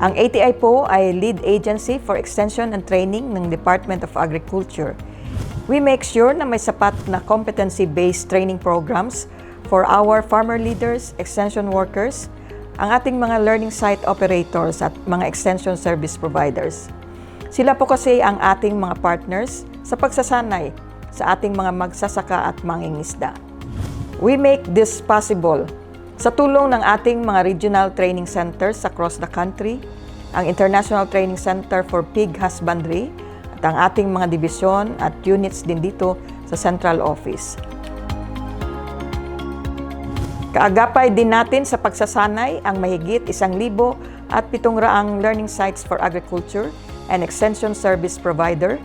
Ang ATI po ay lead agency for extension and training ng Department of Agriculture. We make sure na may sapat na competency-based training programs for our farmer leaders, extension workers, ang ating mga learning site operators at mga extension service providers. Sila po kasi ang ating mga partners sa pagsasanay sa ating mga magsasaka at mangingisda. We make this possible sa tulong ng ating mga regional training centers across the country, ang International Training Center for Pig Husbandry at ang ating mga dibisyon at units din dito sa Central Office. Kaagapay din natin sa pagsasanay ang mahigit 1,700 learning sites for agriculture and extension service provider,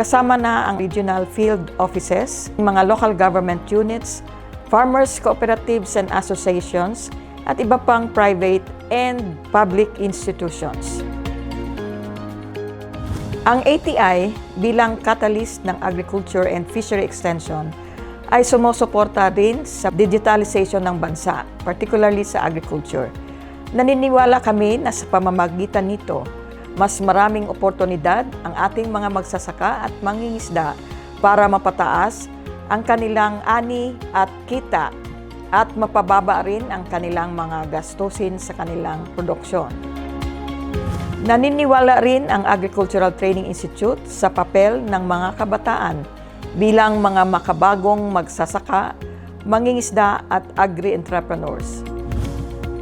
kasama na ang regional field offices, mga local government units, farmers, cooperatives and associations, at iba pang private and public institutions. Ang ATI bilang catalyst ng agriculture and fishery extension ay sumusuporta rin sa digitalization ng bansa, particularly sa agriculture. Naniniwala kami na sa pamamagitan nito, mas maraming oportunidad ang ating mga magsasaka at mangingisda para mapataas ang kanilang ani at kita at mapababa rin ang kanilang mga gastusin sa kanilang produksyon. Naniniwala rin ang Agricultural Training Institute sa papel ng mga kabataan bilang mga makabagong magsasaka, mangingisda at agri-entrepreneurs.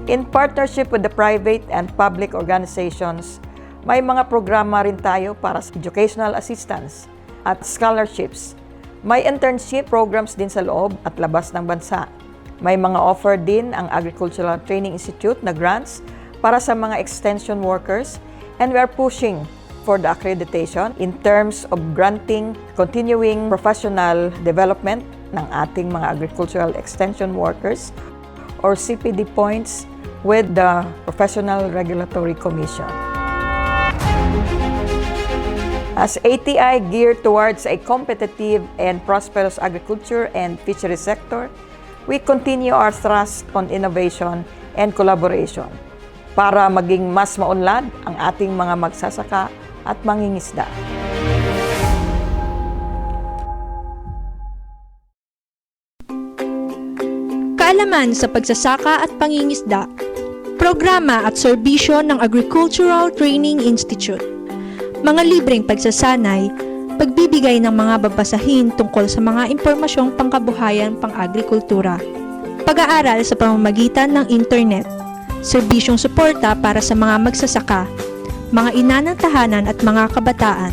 In partnership with the private and public organizations, may mga programa rin tayo para sa educational assistance at scholarships. May internship programs din sa loob at labas ng bansa. May mga offer din ang Agricultural Training Institute na grants para sa mga extension workers, and we are pushing for the accreditation in terms of granting continuing professional development ng ating mga agricultural extension workers or CPD points with the Professional Regulatory Commission. As ATI geared towards a competitive and prosperous agriculture and fishery sector, we continue our thrust on innovation and collaboration para maging mas maunlad ang ating mga magsasaka at mangingisda. Kaalaman sa pagsasaka at pangingisda, programa at serbisyo ng Agricultural Training Institute. Mga libreng pagsasanay, pagbibigay ng mga babasahin tungkol sa mga impormasyong pangkabuhayan pang-agrikultura, pag-aaral sa pamamagitan ng internet, serbisyong suporta para sa mga magsasaka, mga ina ng tahanan at mga kabataan.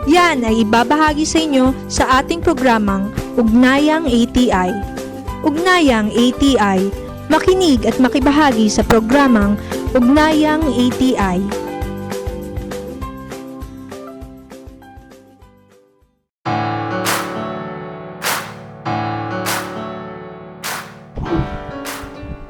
Yan ay ibabahagi sa inyo sa ating programang Ugnayang ATI. Ugnayang ATI, makinig at makibahagi sa programang Ugnayang ATI.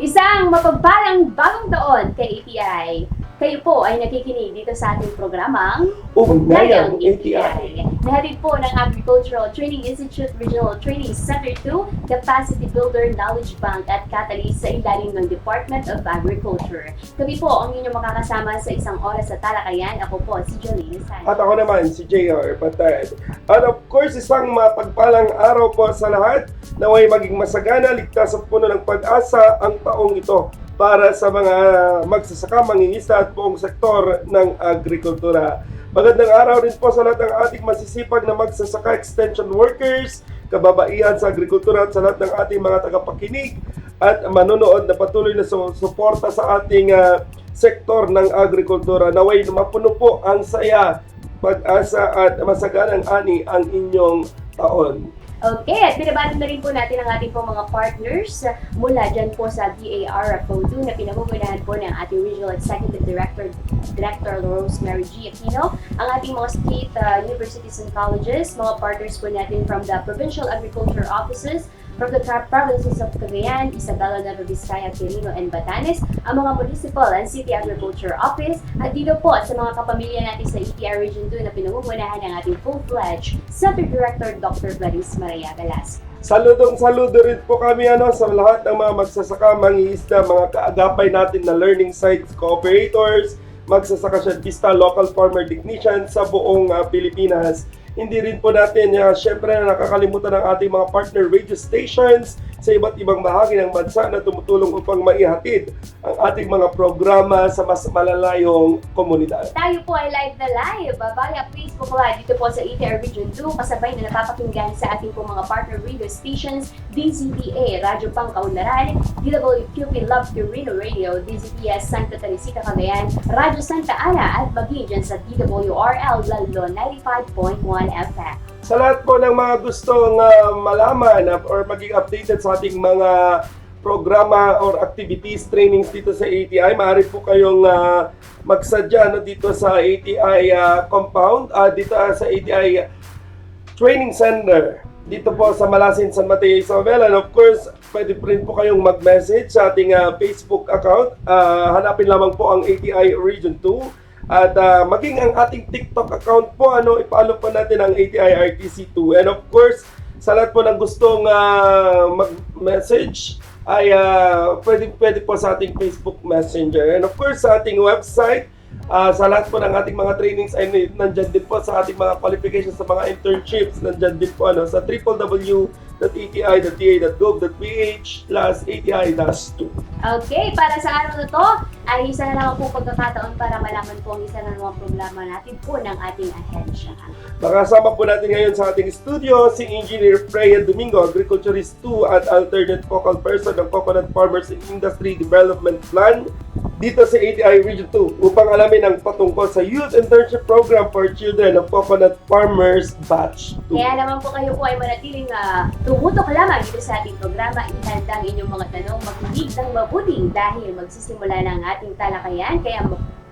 Isang mapagpalang bagong taon kay ATI. Kayo po ay nakikinig dito sa ating programang Ugnayang ATI. Nahatid po ng Agricultural Training Institute Regional Training Center 2, Capacity Builder, Knowledge Bank at Catalyst sa ilalim ng Department of Agriculture. Kami po ang inyong makakasama sa isang oras sa talakayan. Ako po si Jolene Sanchez. At ako naman si J.R. Patad. And of course, isang mapagpalang araw po sa lahat. Naway maging masagana, ligtas at puno ng pag-asa ang taong ito para sa mga magsasaka, mangingisda at buong sektor ng agrikultura. Magandang araw rin po sa lahat ng ating masisipag na magsasaka, extension workers, kababaihan sa agrikultura at sa lahat ng ating mga tagapakinig at manonood na patuloy na suporta sa ating sektor ng agrikultura. Naway mapuno po ang saya, pag-asa at masaganang ani ang inyong taon. Okay, at binabati na rin po natin ang ating po mga partners mula dyan po sa BAR FO2 na pinamumunahan po ng ating Regional Executive Director Rosemary G. Aquino, ang ating mga state universities and colleges, mga partners po natin from the Provincial Agriculture Offices, from the provinces of Cagayan, Isabela, Nueva Vizcaya, Quirino, and Batanes, ang mga Municipal and City Agriculture Office, at dito po sa mga kapamilya natin sa ATI Region 2 na pinamumunahan ng ating full-fledged Center Director Dr. Gladys Maria Velasquez. Saludong-saludo rin po kami sa lahat ng mga magsasaka, mangingisda, mga kaagapay natin na learning sites, cooperators, magsasaka syentista, local farmer technicians sa buong Pilipinas. Hindi rin po natin, syempre, nakakalimutan ng ating mga partner radio stations sa iba't ibang bahagi ng bansa na tumutulong upang maihatid ang ating mga programa sa mas malalayong komunidad. Tayo po ay live na live via Facebook Live dito po sa ATR Region 2, kasabay na napapakinggan sa ating po mga partner radio stations, DZBA, Radyo Pangkaunlaran, DWQP Love Quirino Radio, DZPS Santa Teresita Cagayan, Radyo Santa Ana at maging dyan sa DWRL Lalo 95.1 FM. Sa lahat po ng mga gustong malaman or maging updated sa ating mga programa or activities, trainings dito sa ATI, maaari po kayong magsadya dito sa ATI compound, dito sa ATI Training Center, dito po sa Malasin, San Mateo, Isabela. And of course, pwede rin po kayong mag-message sa ating Facebook account. Hanapin lamang po ang ATI Region 2. At maging ang ating TikTok account po, ipalo po natin ang ATI RTC2. And of course, sa lahat po ng gustong mag-message, ay pwede po sa ating Facebook Messenger. And of course, sa ating website, sa lahat po ng ating mga trainings ay nandyan din po sa ating mga qualifications sa mga internships. Nandyan din po sa www.ati.gov.ph/ATI-2. Okay, para sa araw na to, ay isa na naman po pagkakataon para malaman po ang isa na naman programa natin po ng ating ahensya. Makasama po natin ngayon sa ating studio si Engineer Freya Domingo, Agriculturist 2 at alternate focal person ng Coconut Farmers Industry Development Plan dito sa ATI Region 2 upang alamin ang patungkol sa Youth Internship Program for Children of Coconut Farmers Batch 2. Kaya naman po kayo po ay manatiling tumutok lamang dito sa ating programa. Ihanda ang inyong mga tanong, makinig ng mabuti dahil magsisimula na ang ating talakayan. Kaya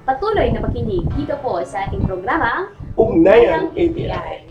patuloy na makinig dito po sa ating programa Ugnayang ATI.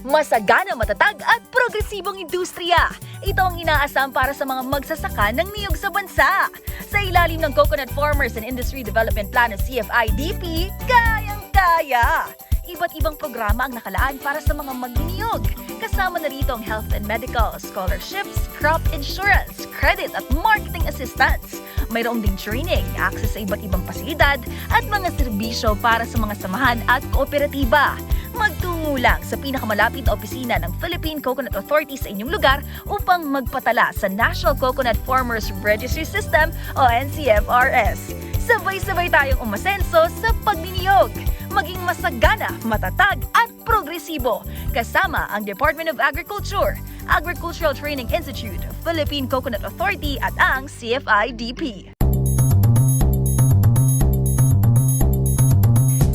Masagana, matatag at progresibong industriya. Ito ang inaasam para sa mga magsasaka ng niyog sa bansa. Sa ilalim ng Coconut Farmers and Industry Development Plan o CFIDP, kayang-kaya! Iba't ibang programa ang nakalaan para sa mga magniniyog. Kasama na rito ang health and medical, scholarships, crop insurance, credit at marketing assistance. Mayroong ding training, access sa iba't ibang pasilidad at mga serbisyo para sa mga samahan at kooperatiba. Magtungo lang sa pinakamalapit na opisina ng Philippine Coconut Authority sa inyong lugar upang magpatala sa National Coconut Farmers Registry System o NCFRS. Sabay-sabay tayong umasenso sa pagniniyog. Maging masagana, matatag at progresibo. Kasama ang Department of Agriculture, Agricultural Training Institute, Philippine Coconut Authority at ang CFIDP.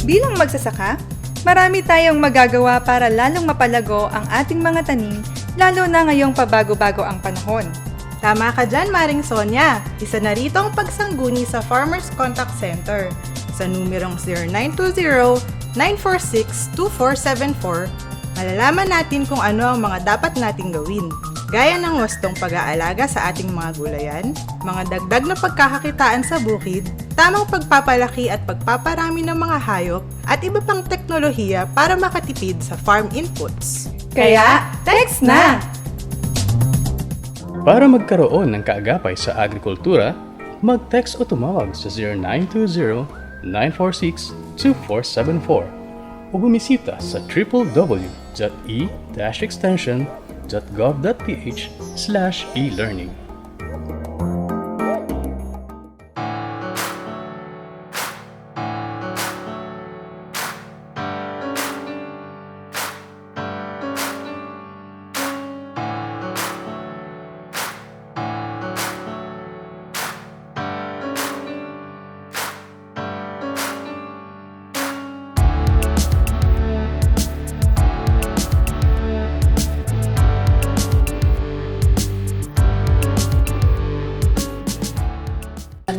Bilang magsasaka, marami tayong magagawa para lalong mapalago ang ating mga tanim, lalo na ngayong pabago-bago ang panahon. Tama ka dyan, Maring Sonia. Isa na rito ang pagsangguni sa Farmers Contact Center. Sa numerong 0920-946-2474, malalaman natin kung ano ang mga dapat nating gawin. Gaya ng wastong pag-aalaga sa ating mga gulayan, mga dagdag na pagkakakitaan sa bukid, tamang pagpapalaki at pagpaparami ng mga hayop, at iba pang teknolohiya para makatipid sa farm inputs. Kaya, text na! Para magkaroon ng kaagapay sa agrikultura, mag-text o tumawag sa 0920-946-2474 o bumisita sa www.e-extension.gov.ph/e-learning.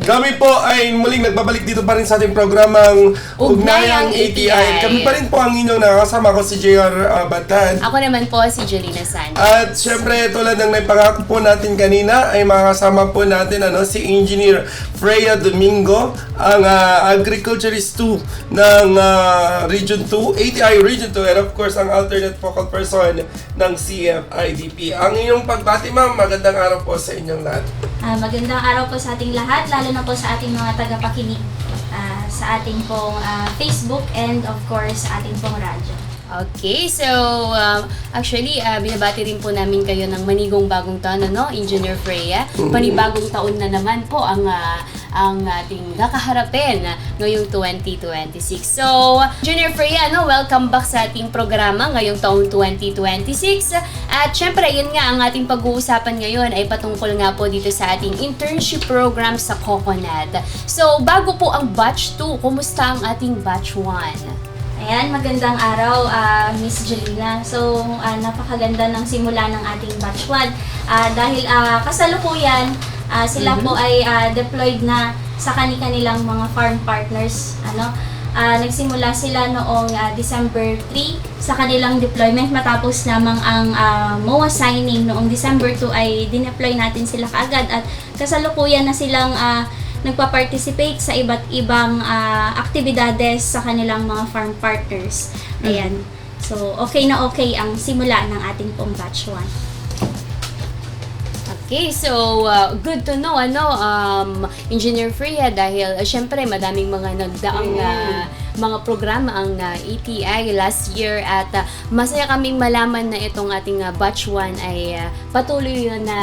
Kami po ay muling nagbabalik dito pa rin sa ating programang Ugnayang ATI. Kami pa rin po ang inyong nakakasama ko si JR Batad. Ako naman po si Jolina Sanchez. At syempre, tulad ng naipangako po natin kanina, ay makakasama po natin si Engineer Freya Domingo, ang Agriculturist 2 ng Region 2, ATI Region 2, and of course, ang alternate focal person ng CFIDP. Ang inyong pagbati, ma'am, magandang araw po sa inyong lahat. Magandang araw po sa ating lahat, lalo na po sa ating mga tagapakinig sa ating pong Facebook and of course sa ating pong radyo. Okay, so actually, binabati rin po namin kayo ng manigong bagong taon, Engineer Freya. Panibagong taon na naman po ang ating kakaharapin ngayong 2026. So, Engineer Freya, welcome back sa ating programa ngayong taong 2026. At syempre, yun nga, ang ating pag-uusapan ngayon ay patungkol nga po dito sa ating internship program sa Coconut. So, bago po ang batch 2, kumusta ang ating batch 1? Ayan, magandang araw, Miss Jelina. So, napakaganda ng simula ng ating batch 1. Dahil kasalukuyan, sila po ay deployed na sa kanilang mga farm partners. Nagsimula sila noong December 3 sa kanilang deployment matapos lamang ang MOA signing noong December 2 ay dineploy natin sila kaagad at kasalukuyan na silang nagpa-participate sa iba't ibang aktibidades sa kanilang mga farm partners. Ayan. So, okay na okay ang simula ng ating pong batch 1. Okay, so good to know, Engineer Freya, dahil syempre madaming mga nagdaang mga programa ang ATI last year at masaya kaming malaman na itong ating batch 1 ay patuloy na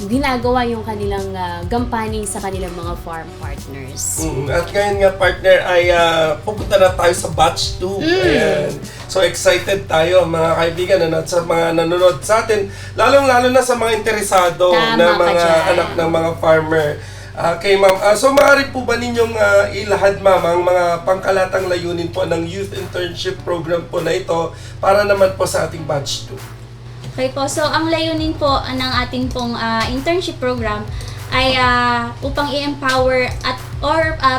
ginagawa yung kanilang gampanin sa kanilang mga farm partners. At ngayon nga, partner, ay pupunta na tayo sa batch 2. Ayan. So excited tayo mga kaibigan at sa mga nanonood sa atin, lalong-lalo na sa mga interesado na mga anak ng mga farmer. Kay ma'am, so maaari po ba ninyong ilahad, ma'am, ang mga pangkalatang layunin po ng youth internship program po na ito para naman po sa ating batch 2? Okay po, so ang layunin po ng ating pong internship program ay upang i-empower at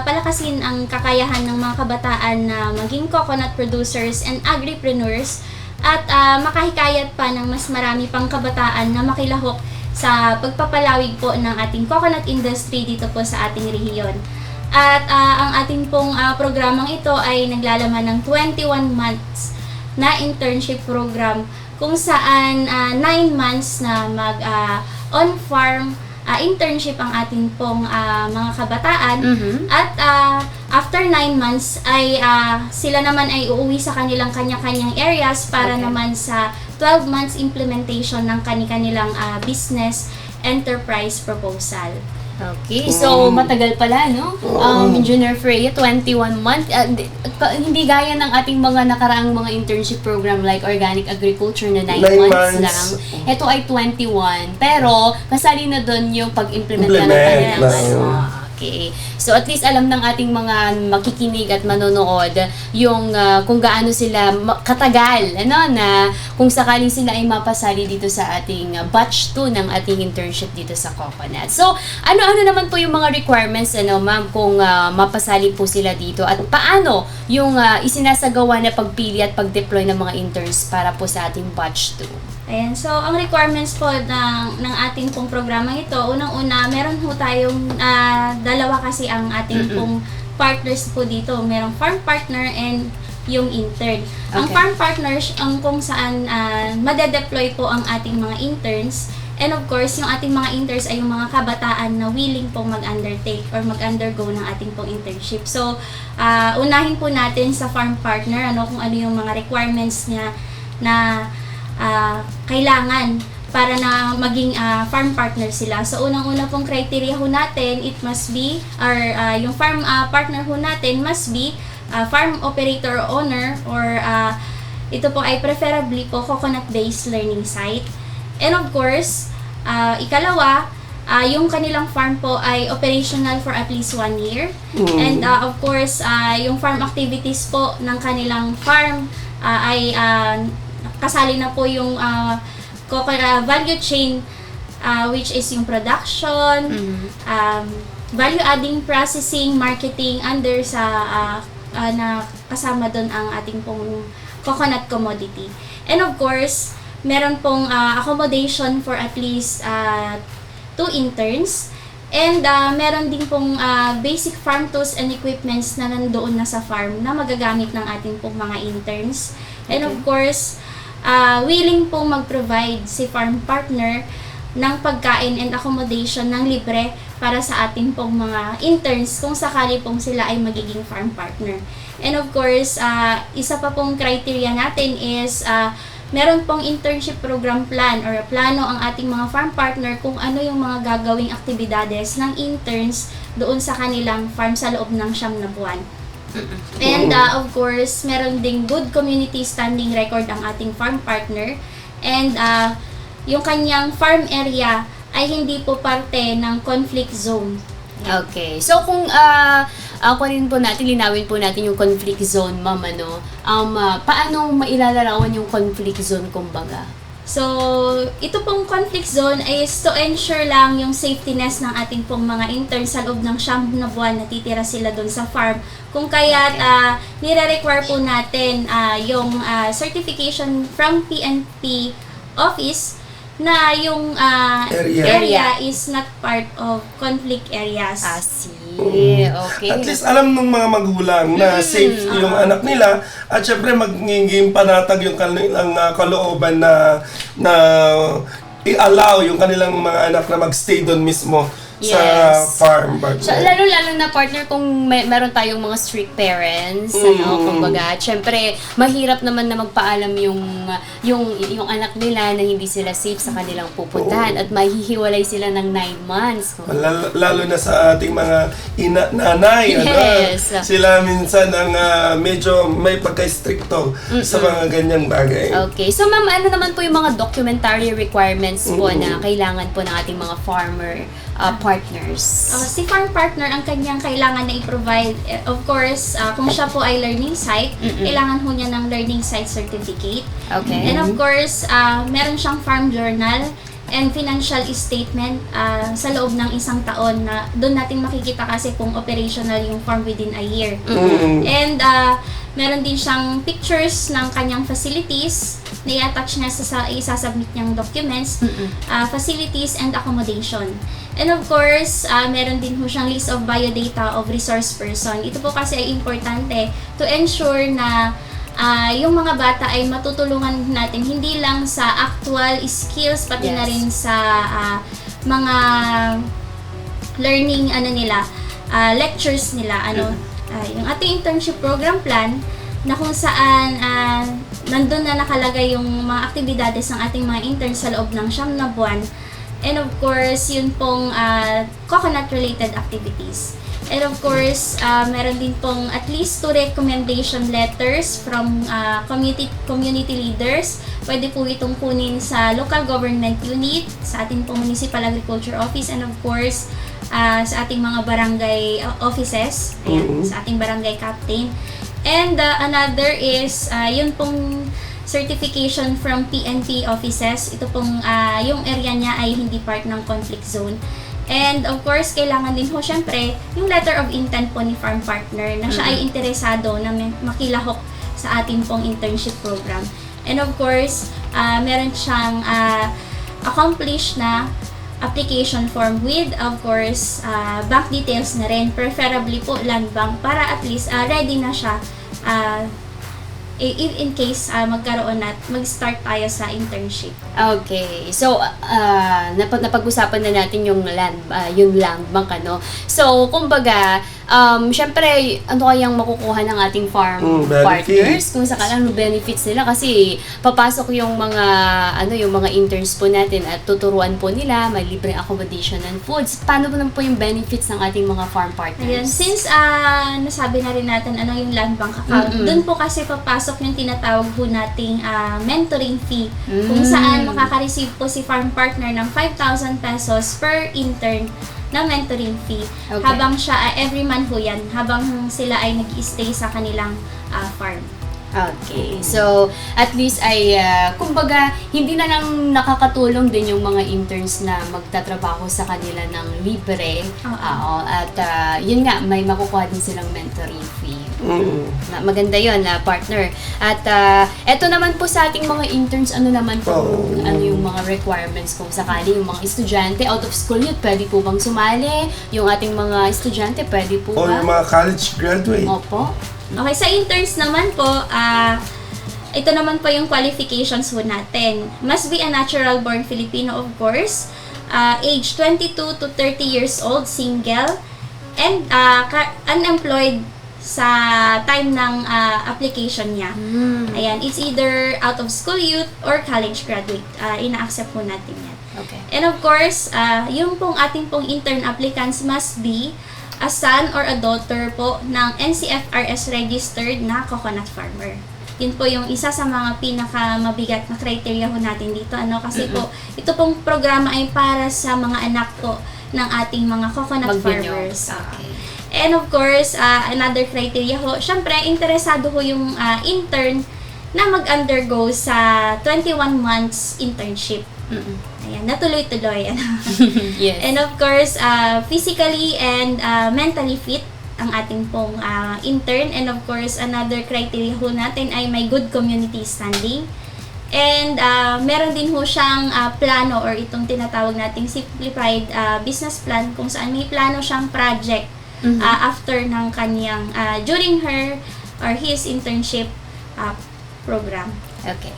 palakasin ang kakayahan ng mga kabataan na maging coconut producers and agripreneurs at makahikayat pa ng mas marami pang kabataan na makilahok sa pagpapalawig po ng ating coconut industry dito po sa ating rehiyon. At ang ating pong programang ito ay naglalaman ng 21 months na internship program kung saan 9 months na on-farm internship ang ating pong mga kabataan at after 9 months ay sila naman ay uuwi sa kanilang kanya-kanyang areas para naman sa 12 months implementation ng kanilang business enterprise proposal. Okay, so matagal pala, Engineer Freya, 21 months. Hindi gaya ng ating mga nakaraang mga internship program like organic agriculture na 9 months lang. Ito ay 21, pero kasali na doon yung pag-implement na ng kanilang Okay. So at least alam ng ating mga makikinig at manonood yung kung gaano sila katagal, na kung sakaling sila ay mapasali dito sa ating batch 2 ng ating internship dito sa Coconut. So, ano naman po yung mga requirements, ma'am, kung mapasali po sila dito at paano yung isinasagawa na pagpili at pag-deploy ng mga interns para po sa ating batch 2? Ayan, so ang requirements po ng ating pong programang ito, unang-una, meron po tayong dalawa kasi ang ating pong partners po dito. Merong farm partner and yung intern. Okay. Ang farm partners, ang kung saan madedeploy po ang ating mga interns. And of course, yung ating mga interns ay yung mga kabataan na willing pong mag-undertake or mag-undergo ng ating pong internship. So, unahin po natin sa farm partner, kung ano yung mga requirements niya na kailangan para na maging farm partner sila. So, unang-una pong criteria ho natin, it must be, or yung farm partner ho natin must be farm operator or owner, or ito po ay preferably po coconut-based learning site. And of course, ikalawa, yung kanilang farm po ay operational for at least 1 year. And of course, yung farm activities po ng kanilang farm ay kasali na po yung value chain which is yung production, value-adding processing, marketing, under sa na kasama doon ang ating pong coconut commodity. And of course, meron pong accommodation for at least 2 interns. And meron din pong basic farm tools and equipments na nandoon na sa farm na magagamit ng ating pong mga interns. And of course, willing pong mag-provide si farm partner ng pagkain and accommodation ng libre para sa ating pong mga interns kung sakali pong sila ay magiging farm partner. And of course, isa pa pong criteria natin is meron pong internship program plan or plano ang ating mga farm partner kung ano yung mga gagawing aktibidades ng interns doon sa kanilang farm sa loob ng 9 na buwan. And of course, meron ding good community standing record ang ating farm partner, and yung kanyang farm area ay hindi po parte ng conflict zone. Okay. So kung kunin po natin, linawin po natin yung conflict zone, ma'am, ano? Paano mailalarawan yung conflict zone, kumbaga? So, ito pong conflict zone is to ensure lang yung safetyness ng ating pong mga interns sa loob ng 9 na buwan na titira sila doon sa farm. Kung kaya't nire-require po natin yung certification from PNP office na yung area is not part of conflict areas. Okay. At least alam ng mga magulang na safe yung anak nila, at syempre magiging panatag yung kanilang kalooban na i-allow yung kanilang mga anak na magstay doon mismo sa farm. So, lalo-lalo na, partner, kung meron tayong mga strict parents, ano, kumbaga, syempre, mahirap naman na magpaalam yung anak nila na hindi sila safe sa kanilang pupuntahan at mahihiwalay sila ng 9 months. Lalo na sa ating mga nanay, Yes. sila minsan ang medyo may pagka-stricto sa mga ganyang bagay. Okay. So, ma'am, ano naman po yung mga documentary requirements po na kailangan po ng ating mga farmer partners? Si farm partner, ang kanyang kailangan na i-provide, of course, kung siya po ay learning site, kailangan ho niya ng learning site certificate. Okay. And of course, meron siyang farm journal and financial statement sa loob ng 1 taon na doon natin makikita kasi kung operational yung farm within a year. And meron din siyang pictures ng kanyang facilities na i-attach niya sa isasubmit niyang documents, facilities and accommodation. And of course, meron din po siyang list of biodata of resource person. Ito po kasi ay importante to ensure na yung mga bata ay matutulungan natin hindi lang sa actual skills, pati na rin sa mga learning lectures nila. Yung ating internship program plan na kung saan nandun na nakalagay yung mga aktibidades ng ating mga interns sa loob ng 9 na buwan. And of course, yun pong coconut-related activities. And of course, meron din pong at least 2 recommendation letters from community leaders. Pwede po itong kunin sa local government unit, sa ating pong municipal agriculture office, and of course, sa ating mga barangay offices, sa ating barangay captain. And another is, yun pong certification from PNP offices. Ito pong yung area niya ay hindi part ng conflict zone. And of course, kailangan din ho syempre yung letter of intent po ni farm partner na siya ay interesado na makilahok sa ating pong internship program. And of course, meron siyang accomplished na application form with, of course, bank details na rin, preferably po land bank, para at least ready na siya in case magkaroon at mag-start tayo sa internship. Okay. So, napag-usapan na natin yung land bank, ano. So, kumbaga, syempre, ano kayang makukuha ng ating farm partners kung sakalang benefits nila, kasi papasok yung mga interns po natin at tuturuan po nila, may libreng accommodation and foods. Paano po naman po yung benefits ng ating mga farm partners? Ayan, since nasabi na rin natin ano yung land bank account, dun po kasi papasok yung tinatawag po nating mentoring fee, kung saan makaka-receive po si farm partner ng 5,000 pesos per intern na mentoring fee. Okay. Habang siya, every month po yan, habang sila ay nag-stay sa kanilang farm. Okay. So, at least ay, kumbaga, hindi na lang nakakatulong din yung mga interns na magtatrabaho sa kanila ng libre. Oo. At yun nga, may makukuha din silang mentoring fee. Maganda yun, partner. At eto naman po sa ating mga interns, ano naman po, ano yung mga requirements kung sakali yung mga estudyante out of school yun, pwede po bang sumali? Yung ating mga estudyante, pwede po O ba? yung mga college graduate. Opo. Okay, sa interns naman po, ito naman po yung qualifications po natin. Must be a natural-born Filipino, of course. Age 22 to 30 years old, single, and unemployed sa time ng application niya. Ayan, it's either out of school youth or college graduate. Ina-accept po natin yan. Okay. And of course, yung pong ating pong intern applicants must be a son or a daughter po ng NCFRS registered na coconut farmer. Yun po yung isa sa mga pinakamabigat na criteria po natin dito. Kasi po, ito pong programa ay para sa mga anak po ng ating mga coconut farmers. Okay. And of course, another criteria ho, syempre, interesado ho yung intern na mag-undergo sa 21 months internship. Ayan, natuloy-tuloy. Yes. And of course, physically and mentally fit ang ating pong intern. And of course, another criteria ho natin ay may good community standing. And meron din ho siyang plano or itong tinatawag nating simplified business plan kung saan may plano siyang project after ng kanyang, during her or his internship program. Okay.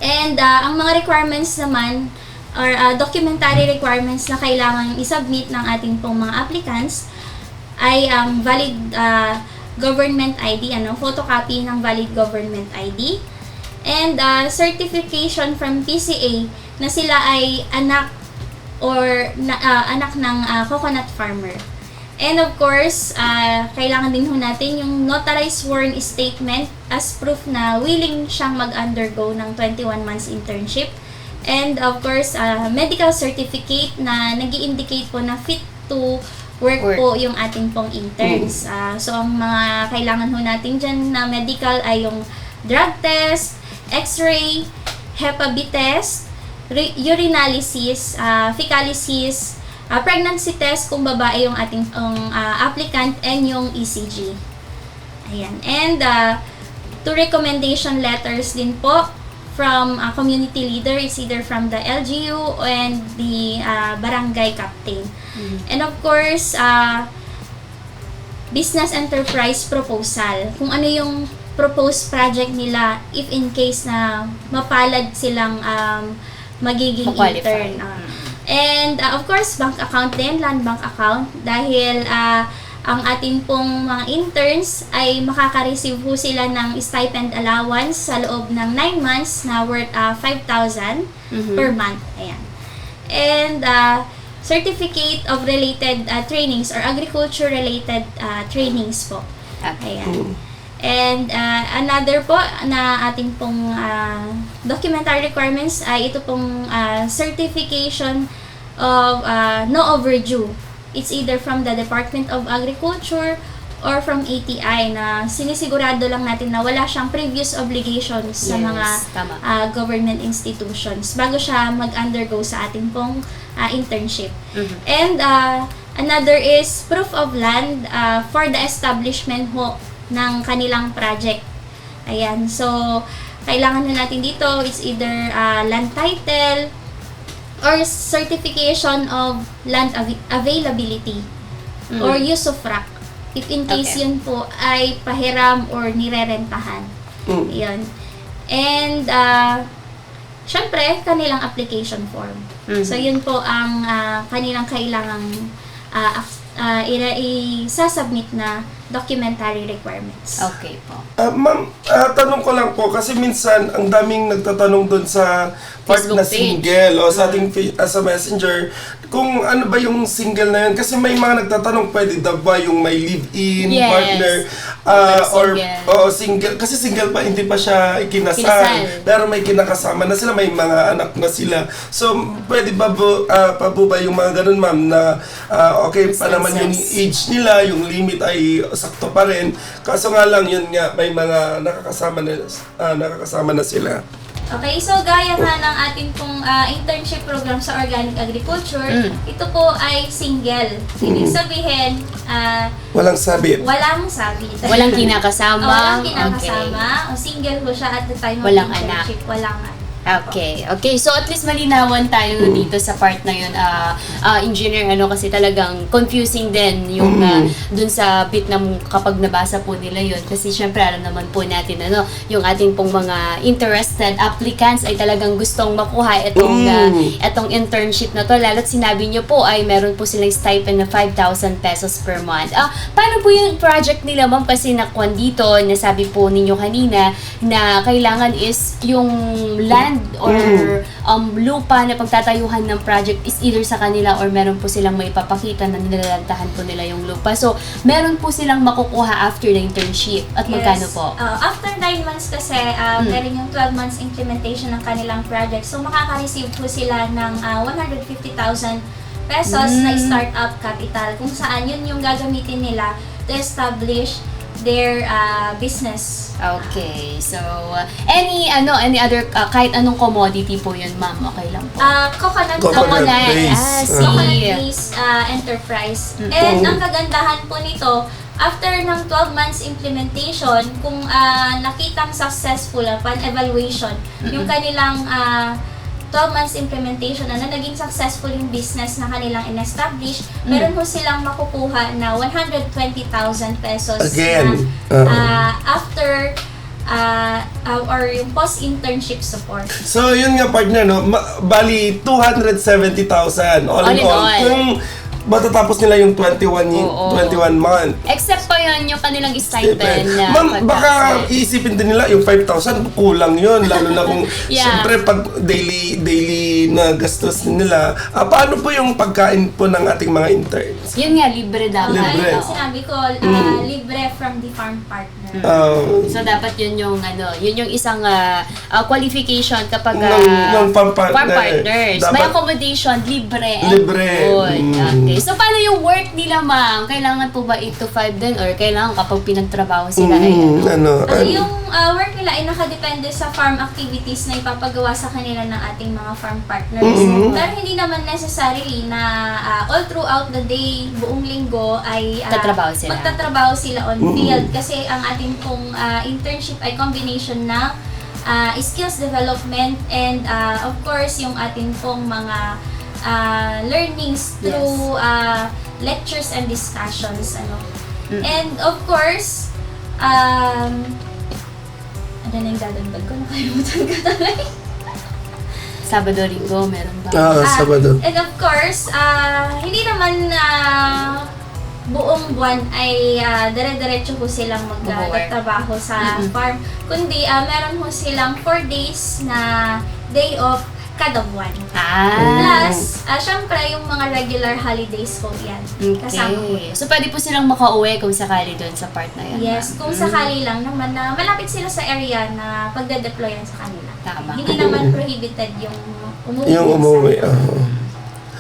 And ang mga requirements naman or documentary requirements na kailangan i-submit ng ating pong mga applicants ay ang valid government ID, photocopy ng valid government ID, and certification from PCA na sila ay anak or anak ng coconut farmer. And of course, kailangan din ho natin yung notarized sworn statement as proof na willing siyang mag-undergo ng 21 months internship. And of course, medical certificate na nag-i-indicate po na fit to work po yung ating pong interns. So, ang mga kailangan ho natin dyan na medical ay yung drug test, x-ray, Hep B test, urinalysis, fecalysis, pregnancy test kung babae yung ating applicant, and yung ECG. Ayan. And two recommendation letters din po from a community leader. It's either from the LGU and the barangay captain. And of course, business enterprise proposal. Kung ano yung proposed project nila if in case na mapalad silang magiging intern. And of course, bank account din, land bank account, dahil ang ating pong mga interns ay makaka-receive po sila ng stipend allowance sa loob ng 9 months na worth 5,000 per month. Ayan. And certificate of related trainings or agriculture-related trainings po. Ayan. And another po na ating pong documentary requirements ay ito pong certification of no overdue. It's either from the Department of Agriculture or from ATI na sinisigurado lang natin na wala siyang previous obligations sa mga government institutions bago siya mag-undergo sa ating pong internship. And another is proof of land for the establishment ho ng kanilang project. Ayan. So, kailangan na natin dito, it's either land title or certification of land availability or use of rock. If in case yun po ay pahiram or nirerentahan. Ayan. And, syempre, kanilang application form. So, yun po ang kanilang kailangang i-submit na documentary requirements. Okay po. Ma'am, tanong ko lang po, kasi minsan ang daming nagtatanong doon sa part Facebook na page. single o sa ating sa messenger, kung ano ba yung single na yun. Kasi may mga nagtatanong, pwede daw ba yung may live-in partner or single. Kasi single pa, hindi pa siya ikinasal. Pero may kinakasama na sila, may mga anak na sila. So, pwede ba pa po ba yung mga ganun, ma'am, na okay pa naman yung age nila, yung limit ay sakto pa rin. Kaso nga lang, yun nga, may mga nakakasama na sila. Okay, so gaya nga ng ating pong internship program sa Organic Agriculture, ito po ay single. Ibig sabihin, Walang sabit. walang sabit. Walang kinakasama. Walang kinakasama. O single po siya at the time of Walang internship. Walang Okay. So at least malinawan tayo dito sa part na yun, engineer, kasi talagang confusing din yung dun sa bit na kapag nabasa po nila yun. Kasi syempre alam naman po natin, yung ating pong mga interested applicants ay talagang gustong makuha itong internship na to. Lalo't sinabi nyo po ay meron po silang stipend na 5,000 pesos per month. Paano po yung project nila, ma'am? Kasi nakuha dito, nasabi po ninyo kanina na kailangan is yung land or lupa na pagtatayuhan ng project is either sa kanila or meron po silang maipapakita na nilalantahan po nila yung lupa. So, meron po silang makukuha after the internship. At magkano po? After 9 months kasi, meron yung 12 months implementation ng kanilang project. So, makaka-receive po sila ng 150,000 pesos na startup capital kung saan yun yung gagamitin nila to establish their business. Okay. So, any other, kahit anong commodity po yun, ma'am, okay lang po. Coconut Coconut-based. Coconut-based enterprise. And ang kagandahan po nito, after ng 12 months implementation, kung nakitang successful upon evaluation, yung kanilang 12 months implementation na naging successful yung business na kanilang in-establish, meron po silang makukuha na 120,000 pesos Again, na after or yung post-internship support. So, yun nga partner, bali 270,000 all in all. Kung matatapos nila yung 21 month. Except pa yun, yung kanilang stipend na Ma'am, baka iisipin din nila yung 5,000 kulang yun, lalo na kung siyempre pag daily na gastos nila. Paano po yung pagkain po ng ating mga interns? Yun nga, libre dapat. Libre. Sinabi ko, libre from the farm partner. So dapat yun yung isang qualification kapag ng farm farm partners. Dapat May accommodation, libre. and libre. food. Okay. So paano yung work nila, ma'am? Kailangan po ba 8 to 5 din or kailangan kapag pinagtrabaho sila ay yung work nila ay nakadepende sa farm activities na ipapagawa sa kanila ng ating mga farm partners. Pero hindi naman necessarily na all throughout the day, buong linggo ay magtatrabaho sila on field kasi ang ating pong internship ay combination ng skills development and of course yung ating pong mga learnings through lectures and discussions. And of course, ano na yung dadagdag ko? Nakalimutan ko talaga. Sabado, Linggo, meron ba? Sabado. And of course, hindi naman buong buwan ay dire-diretso po silang magtatrabaho sa farm. Kundi meron po silang 4 days na day off kada buwan. Plus, syempre yung mga regular holidays po yan. Kasama po. So pwede po silang makauwi kung sakali doon sa part na yan. Yes, kung sakali lang naman na malapit sila sa area na pagde-deployan sa kanila. Tama. Hindi naman prohibited yung umuwi. Yung umuwi.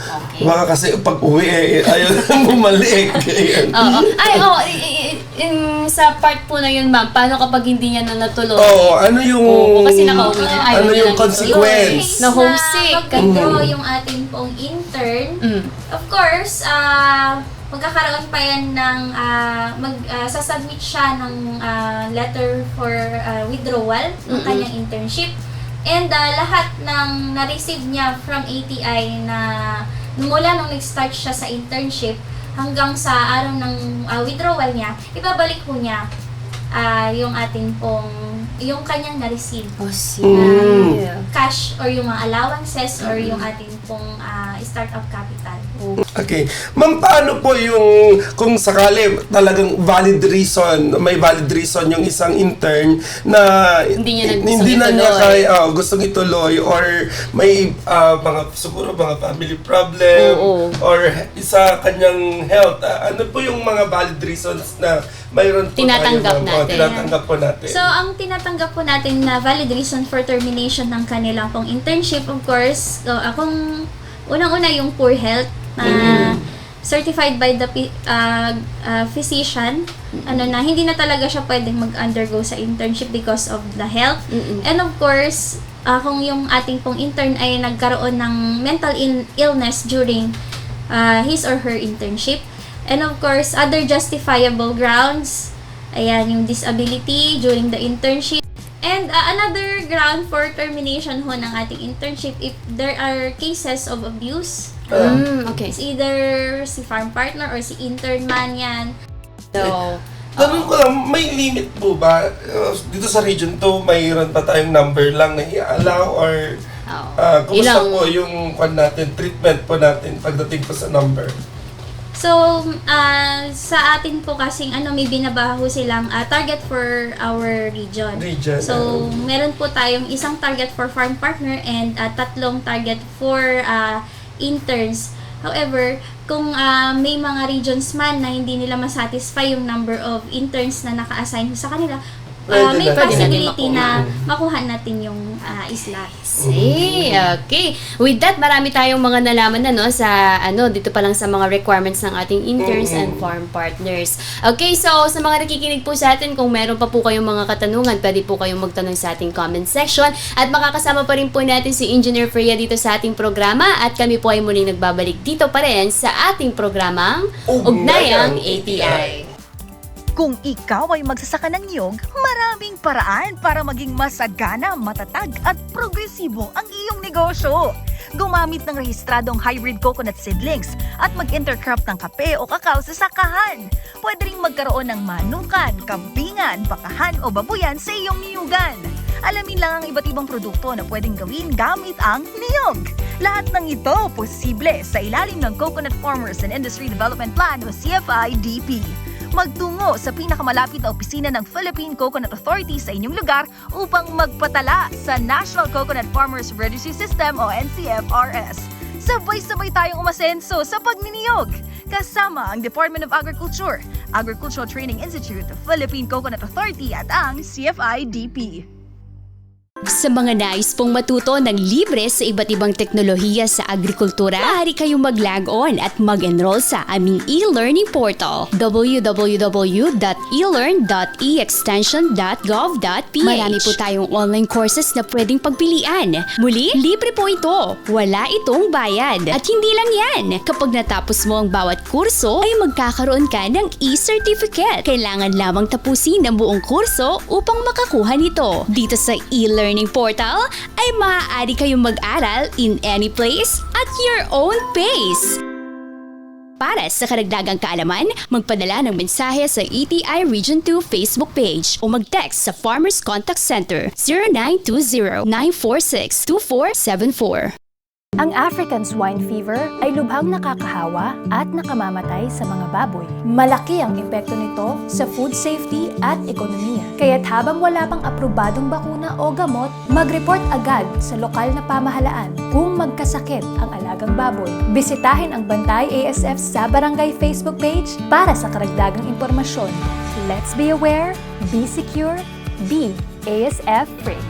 Okay. Baka kasi pag uwi, ayaw na bumalik. Sa part po na yun, ma'am, paano kapag hindi niya na natuloy? Ano yung kasi nakauwi na. Ano yung consequence? Na homesick. Mag-withdraw yung ating pong intern. Of course, magkakaroon pa yan ng sasubmit siya ng letter for withdrawal ng kanyang internship. And lahat ng na-receive niya from ATI na mula nung nag-start siya sa internship hanggang sa araw ng withdrawal niya, ibabalik po niya yung ating pong, yung kanyang na-receive cash or yung mga allowances or yung ating pong startup capital. Okay. Ma'am, paano po yung kung sakali talagang may valid reason yung isang intern na hindi na niya kaya gustong ituloy or may siguro mga family problem or sa kanyang health. Ano po yung mga valid reasons na mayroon po tinatanggap po natin? So, ang tinatanggap po natin na valid reason for termination ng kanilang pong internship, of course, kung unang-una yung poor health, certified by the physician, hindi na talaga siya pwedeng mag-undergo sa internship because of the health. And of course, kung yung ating pong intern ay nagkaroon ng mental illness during his or her internship. And of course, other justifiable grounds, ayan, yung disability during the internship. And another ground for termination ho ng ating internship if there are cases of abuse. Okay. It's either si farm partner or si intern man yan. So, Tanong ko lang, may limit po ba? Dito sa Region 2, mayroon pa tayong number lang na i-allow or kumusta po yung treatment po natin pagdating po sa number? So, sa atin po kasing may binabaho silang target for our region. So, meron po tayong isang target for farm partner and 3 target for interns. However, kung may mga regions man na hindi nila masatisfy yung number of interns na naka-assign sa kanila, may possibility na makuha natin yung slots. Okay. With that, marami tayong mga nalaman na sa dito pa lang sa mga requirements ng ating interns and farm partners. Okay, so sa mga nakikinig po sa atin, kung meron pa po kayong mga katanungan, pwede po kayong magtanong sa ating comment section at makakasama pa rin po natin si Engineer Freya dito sa ating programa at kami po ay muling nagbabalik dito pa rin sa ating programang Ugnayang ATI. Kung ikaw ay magsasaka ng niyog, maraming paraan para maging masagana, matatag at progresibo ang iyong negosyo. Gumamit ng rehistradong hybrid coconut seedlings at mag-intercrop ng kape o kakao sa sakahan. Pwede ring magkaroon ng manukan, kambingan, bakahan o babuyan sa iyong niyugan. Alamin lang ang iba't ibang produkto na pwedeng gawin gamit ang niyog. Lahat ng ito posible sa ilalim ng Coconut Farmers and Industry Development Plan o CFI-DP. Magtungo sa pinakamalapit na opisina ng Philippine Coconut Authority sa inyong lugar upang magpatala sa National Coconut Farmers Registry System o NCFRS. Sabay-sabay tayong umasenso sa pagniniyog. Kasama ang Department of Agriculture, Agricultural Training Institute, Philippine Coconut Authority at ang CFI-DP. Sa mga nais pong matuto ng libre sa iba't ibang teknolohiya sa agrikultura, maaari kayong mag-log on at mag-enroll sa aming e-learning portal www.elearn.extension.gov.ph. Marami po tayong online courses na pwedeng pagpilian. Muli, libre po ito. Wala itong bayad. At hindi lang yan. Kapag natapos mo ang bawat kurso, ay magkakaroon ka ng e-certificate. Kailangan lamang tapusin ang buong kurso upang makakuha nito. Dito sa e-learning portal ay maaari kayong mag-aral in any place at your own pace. Para sa karagdagang kaalaman, magpadala ng mensahe sa ETI Region 2 Facebook page o mag-text sa Farmers Contact Center 0920-946-2474. Ang African swine fever ay lubhang nakakahawa at nakamamatay sa mga baboy. Malaki ang epekto nito sa food safety at ekonomiya. Kaya't habang wala pang aprobadong bakuna o gamot, mag-report agad sa lokal na pamahalaan kung magkasakit ang alagang baboy. Bisitahin ang Bantay ASF sa Barangay Facebook page para sa karagdagang impormasyon. Let's be aware, be secure, be ASF free.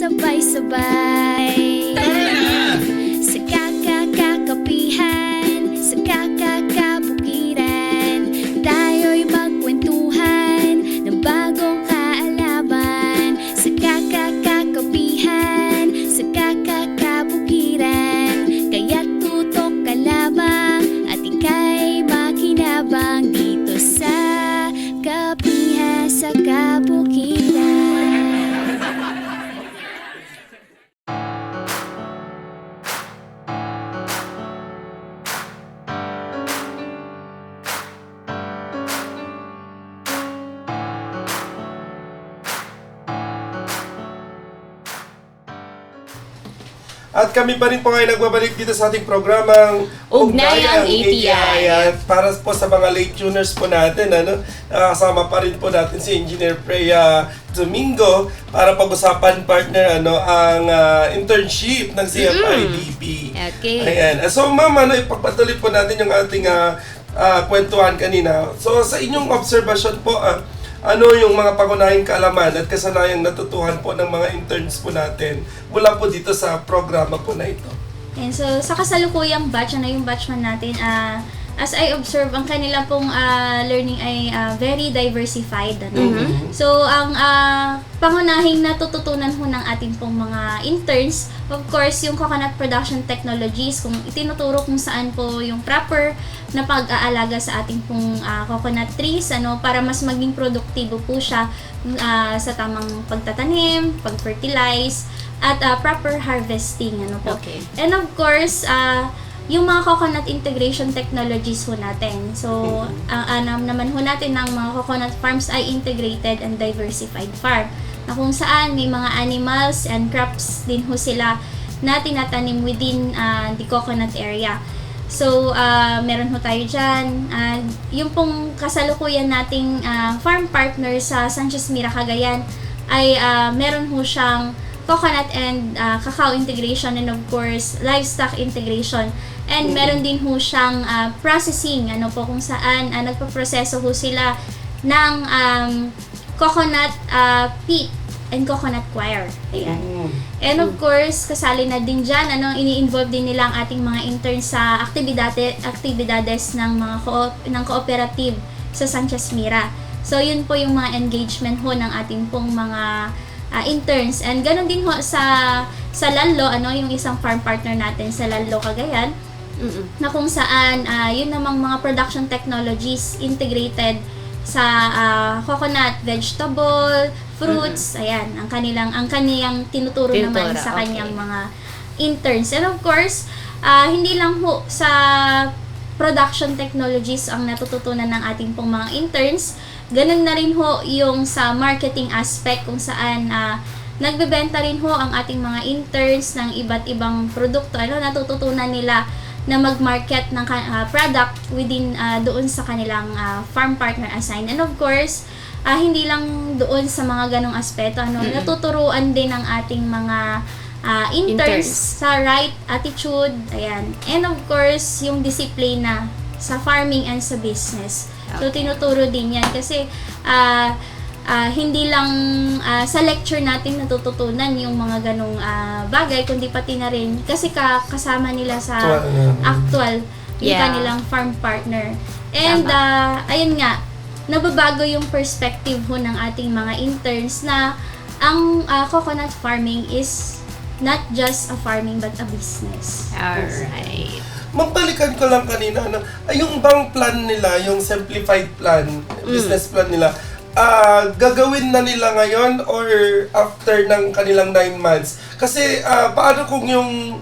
Sabay-sabay sa kakakakapihan, sa kakakabukiran, tayo'y magkwentuhan ng bagong kaalaman. Sa kakakakapihan, sa kakakabukiran, kaya't tutok ka lamang at ika'y makinabang dito sa Kapihan sa Kabukiran. At kami pa rin po ngayon nagbabalik dito sa ating programang Ugnayang ATI. At para po sa mga late tuners po natin, kasama pa rin po natin si Engineer Freya Domingo para pag-usapan partner ang internship ng CFIDP. Okay. Ayan. So ma'am, ipagpatuloy po natin yung ating kwentuhan kanina. So sa inyong obserbasyon po, ano yung mga pangunahing kaalaman at kasanayang natutuhan po ng mga interns po natin mula po dito sa programa po na ito? And so, sa kasalukuyang batch, yung batchman natin, as I observe, ang kanila pong learning ay very diversified. So, ang pangunahing natututunan ho ng ating pong mga interns, of course, yung coconut production technologies, kung itinuturo kung saan po yung proper na pag-aalaga sa ating pong coconut trees, para mas maging produktibo po siya sa tamang pagtatanim, pag-fertilize, at proper harvesting. Okay. And of course, yung mga coconut integration technologies ho natin. So, ang naman ho natin ng mga coconut farms ay integrated and diversified farm, na kung saan may mga animals and crops din ho sila na tinatanim within the coconut area. So, meron ho tayo dyan. Yung pong kasalukuyan nating farm partner sa Sanchez Mira, Cagayan ay meron ho siyang coconut and cacao integration, and of course, livestock integration. And meron din ho siyang processing, kung saan nagpaproseso ho sila ng coconut peat and coconut coir. Ayan. And of course, kasali na din dyan, ini-involve din nila ang ating mga interns sa aktibidades ng mga ng cooperative sa Sanchez Mira. So, yun po yung mga engagement ho ng ating pong mga interns. And ganun din ho sa Lallo, yung isang farm partner natin sa Lallo, Cagayan, na kung saan yun namang mga production technologies integrated sa coconut, vegetable, fruits, ayan, ang kaniyang tinuturo naman sa kanyang mga interns. And of course, hindi lang ho sa production technologies ang natututunan ng ating pong mga interns, ganun na rin ho yung sa marketing aspect, kung saan nagbebenta rin ho ang ating mga interns ng iba't ibang produkto. Natututunan nila na mag-market ng product within doon sa kanilang farm partner assigned. And of course, hindi lang doon sa mga ganong aspeto, natuturuan din ng ating mga interns sa right attitude, ayan. And of course, yung disiplina sa farming and sa business. So, tinuturo din yan kasi hindi lang sa lecture natin natututunan yung mga ganong bagay, kundi pati na rin kasi kasama nila sa actual yung kanilang farm partner. And ayun nga, nababago yung perspective ho ng ating mga interns na ang coconut farming is not just a farming but a business. Alright. Magbalikan ko lang kanina, yung bang plan nila, yung simplified plan, business plan nila, gagawin na nila ngayon or after ng kanilang 9 months? Kasi paano kung yung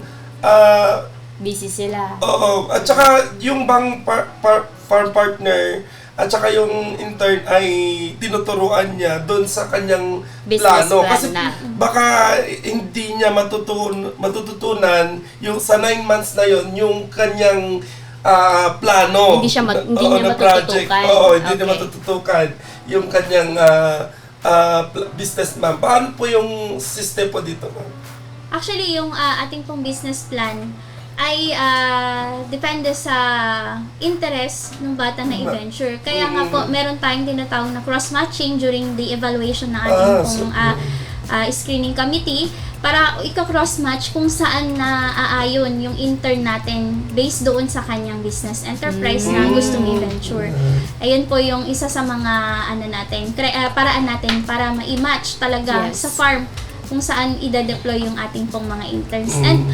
busy sila. Oo, at saka yung bang farm partner at saka yung intern ay tinuturuan niya doon sa kanyang Business plano. plan Kasi na. baka hindi niya matututunan yung sa 9 months na yon yung kanyang plano. Hindi niya na project. matututukan. Oo, hindi niya Okay. matututukan yung kanyang business, ma'am. Paano po yung system po dito, ma'am? Actually, yung ating pong business plan ay depende sa interest ng bata na i-venture. Kaya nga po, meron tayong tinatawag na cross-matching during the evaluation ng ating pong screening committee para ika-cross-match kung saan na aayon yung intern natin based doon sa kanyang business enterprise na gustong i-venture. Ayun po yung isa sa mga paraan natin para ma-match talaga sa farm kung saan ida-deploy yung ating pong mga interns. And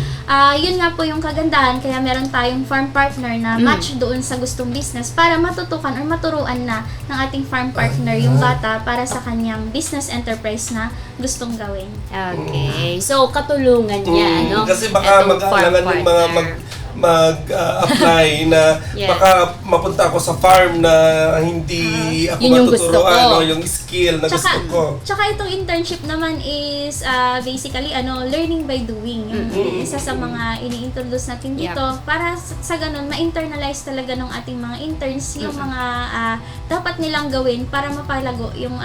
yun nga po yung kagandahan, kaya meron tayong farm partner na match doon sa gustong business para matutukan or maturuan na ng ating farm partner yung bata para sa kanyang business enterprise na gustong gawin. Okay. So, katulungan niya, Kasi baka Etong mag-aalangan farm yung mga partner. mag-apply na Yes. baka mapunta ako sa farm na hindi ako Yun yung gusto matuturuan, ko. yung skill na gusto ko. Tsaka itong internship naman is basically learning by doing. Yung isa sa mga ini-introduce natin dito para sa ganun ma-internalize talaga ng ating mga interns yung mga dapat nilang gawin para mapalago yung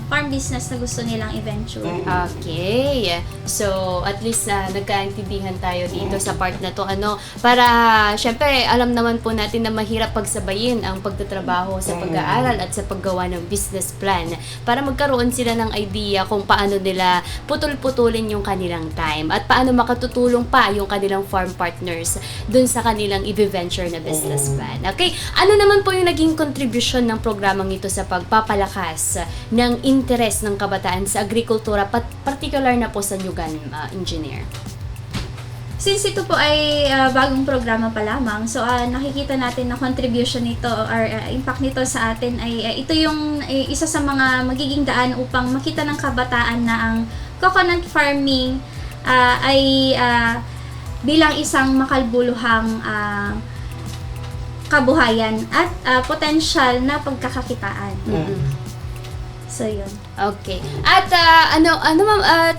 farm business na gusto nilang eventually. Okay. So, at least nagkaintindihan tayo dito sa part na to. Para, syempre, alam naman po natin na mahirap pagsabayin ang pagtatrabaho sa pag-aaral at sa paggawa ng business plan para magkaroon sila ng idea kung paano nila putol-putulin yung kanilang time at paano makatutulong pa yung kanilang farm partners dun sa kanilang i-venture na business plan. Okay? Ano naman po yung naging contribution ng programang ito sa pagpapalakas ng interes ng kabataan sa agrikultura, particular na po sa Nyugan, engineer? Since ito po ay bagong programa pa lamang, so nakikita natin na contribution nito or impact nito sa atin ay ito yung isa sa mga magiging daan upang makita ng kabataan na ang coconut farming ay bilang isang makalbuluhang kabuhayan at potensyal na pagkakakitaan. So, yun. Okay. At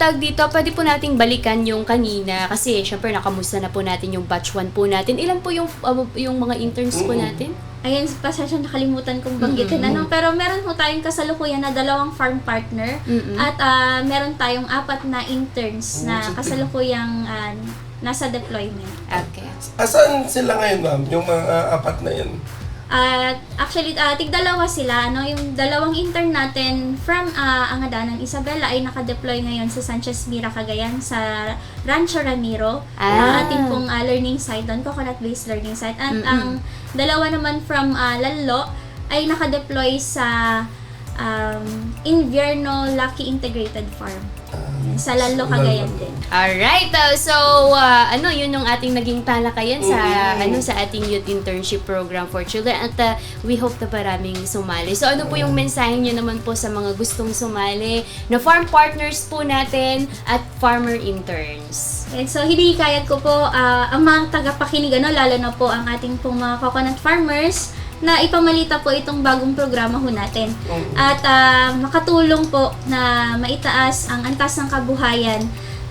tawag dito, pwede po nating balikan yung kanina kasi syempre nakamusta na po natin yung batch 1 po natin. Ilan po yung mga interns po natin? Ayun, pasensya nakalimutan kong banggitin. Pero meron po tayong kasalukuyan na 2 farm partner at meron tayong 4 na interns na kasalukuyang nasa deployment. Okay. Asan sila ngayon, ma'am? Yung mga 4 na yan? Actually, tig-2 sila. Yung 2 intern natin from Angadanang Isabela ay nakadeploy ngayon sa Sanchez Mira, Cagayan sa Rancho Ramiro. Ang ating pong learning site doon, coconut-based learning site. At ang 2 naman from Lallo ay nakadeploy sa Invierno Lucky Integrated Farm. Sa Lallo, Cagayan din. Alright, so yun yung ating naging talakayan sa sa ating youth internship program for children at we hope na maraming sumali. So ano po yung mensahe niyo naman po sa mga gustong sumali na farm partners po natin at farmer interns? And so hinihikayat ko po ang mga tagapakinig, lalo na po ang ating pong mga coconut farmers na ipamalita po itong bagong programa ho natin. At makatulong po na maitaas ang antas ng kabuhayan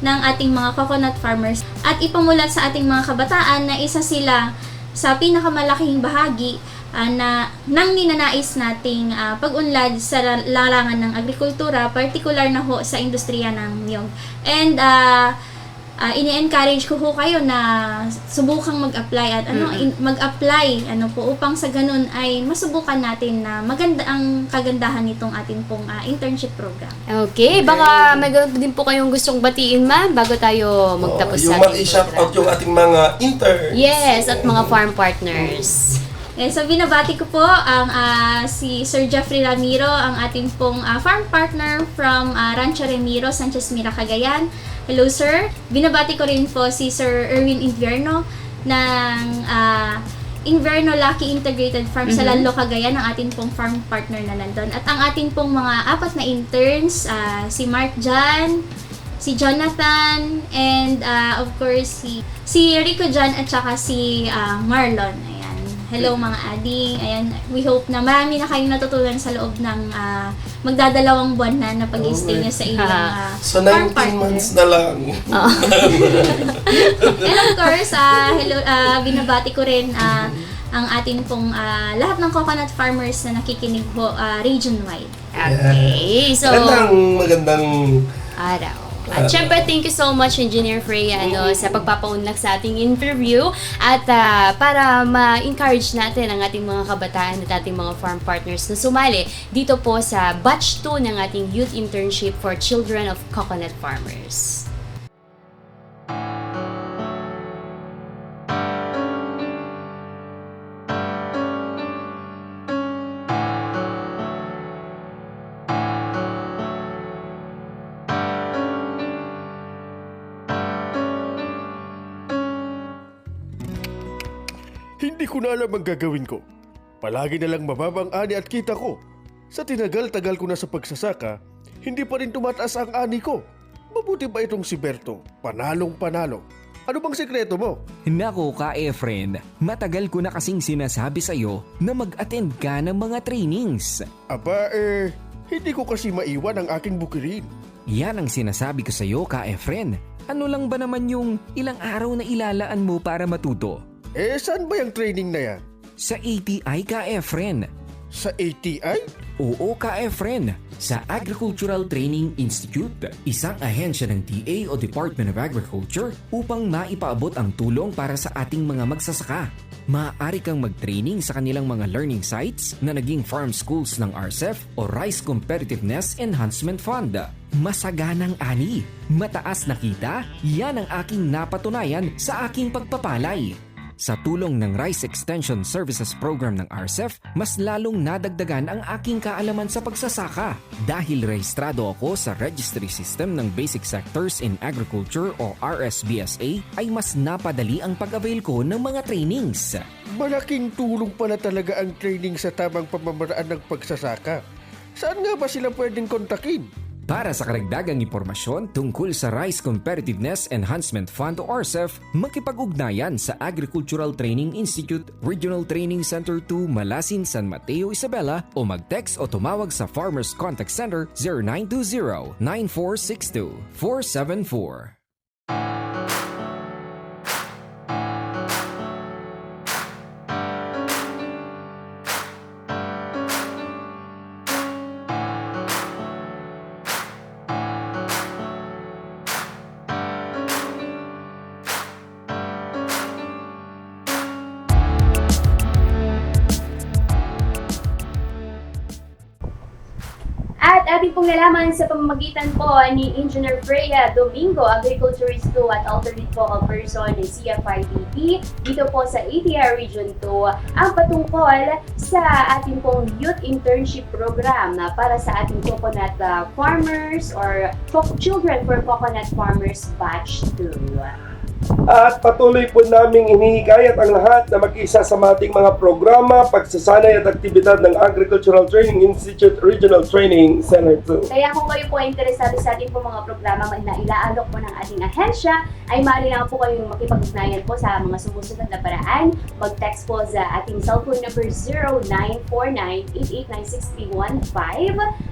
ng ating mga coconut farmers at ipamulat sa ating mga kabataan na isa sila sa pinakamalaking bahagi na nang ninanais nating pag-unlad sa larangan ng agrikultura, particular na ho sa industriya ng niyog. And ini-encourage ko kayo na subukang mag-apply at mag-apply upang sa ganun ay masubukan natin na maganda ang kagandahan nitong ating pong internship program. Okay, baka may din po kayong gustong batiin, ma'am, bago tayo magtapos sa ating i-shout out yung ating mga interns. Yes, at mga farm partners. So binabati ko po ang si Sir Jeffrey Ramiro, ang ating pong farm partner from Rancho Ramiro, Sanchez Mira, Cagayan. Hello sir. Binabati ko rin po si Sir Erwin Invierno ng Invierno Lucky Integrated Farm sa Lallo, Cagayan, ang ating pong farm partner na nandun. At ang ating pong mga 4 na interns, si Mark Jan, si Jonathan, and of course si Rico Jan at saka si Marlon. Ayan. Hello mga ading. Ayan, we hope na marami na kayong natutunan sa loob ng magdadalawang buwan na pag-i-stay nyo sa inyong So, farm 19 partner. months na lang. And of course, hello, binabati ko rin ang ating pong lahat ng coconut farmers na nakikinig po region-wide. Okay, so Magandang araw. At syempre, thank you so much, Engineer Freya, sa pagpapaunlak sa ating interview at para ma-encourage natin ang ating mga kabataan at ating mga farm partners na sumali dito po sa batch 2 ng ating youth internship for children of coconut farmers. Hindi ko na alam ang gagawin ko. Palagi na lang mababang ani at kita ko. Sa tinagal-tagal ko na sa pagsasaka, hindi pa rin tumataas ang ani ko. Mabuti pa itong si Berto, panalong panalo. Ano bang sekreto mo? Nako ka Efren, matagal ko na kasing sinasabi sa'yo na mag-attend ka ng mga trainings. Aba hindi ko kasi maiwan ang aking bukirin. Yan ang sinasabi ko sa'yo ka Efren. Ano lang ba naman yung ilang araw na ilalaan mo para matuto? Saan ba yung training na yan? Sa ATI ka Efren. Sa ATI? Oo ka Efren. Sa Agricultural Training Institute, isang ahensya ng DA o Department of Agriculture upang maipaabot ang tulong para sa ating mga magsasaka. Maaari kang mag-training sa kanilang mga learning sites na naging farm schools ng RCEF o Rice Competitiveness Enhancement Fund. Masaganang ani, mataas na kita, yan ang aking napatunayan sa aking pagpapalay. Sa tulong ng Rice Extension Services Program ng RCEF, mas lalong nadagdagan ang aking kaalaman sa pagsasaka. Dahil rehistrado ako sa Registry System ng Basic Sectors in Agriculture o RSBSA, ay mas napadali ang pag-avail ko ng mga trainings. Malaking tulong pala talaga ang training sa tamang pamamaraan ng pagsasaka. Saan nga ba sila pwedeng kontakin? Para sa karagdagang impormasyon tungkol sa Rice Competitiveness Enhancement Fund o RCEF, makipag-ugnayan sa Agricultural Training Institute, Regional Training Center 2, Malasin, San Mateo, Isabela o mag-text o tumawag sa Farmers Contact Center 0920-9462-474. At ating pong nalaman sa pamamagitan po ni Engineer Freya Domingo, Agriculturist 2 at alternate focal person ng CFIDP dito po sa ATI Region 2 ang patungkol sa ating pong youth internship program para sa ating coconut farmers or children for coconut farmers batch 2. At patuloy po naming hinihikayat ang lahat na mag-isa sa ating mga programa, pagsasanay at aktibidad ng Agricultural Training Institute Regional Training Center 2. Kaya kung kayo po ay interesado sa ating po mga programa na ilaalok po ng ating ahensya, ay maaari lang po kayong makipag-ugnayan po sa mga sumusunod na paraan. Mag-text po sa ating cellphone number 0949-889-6315.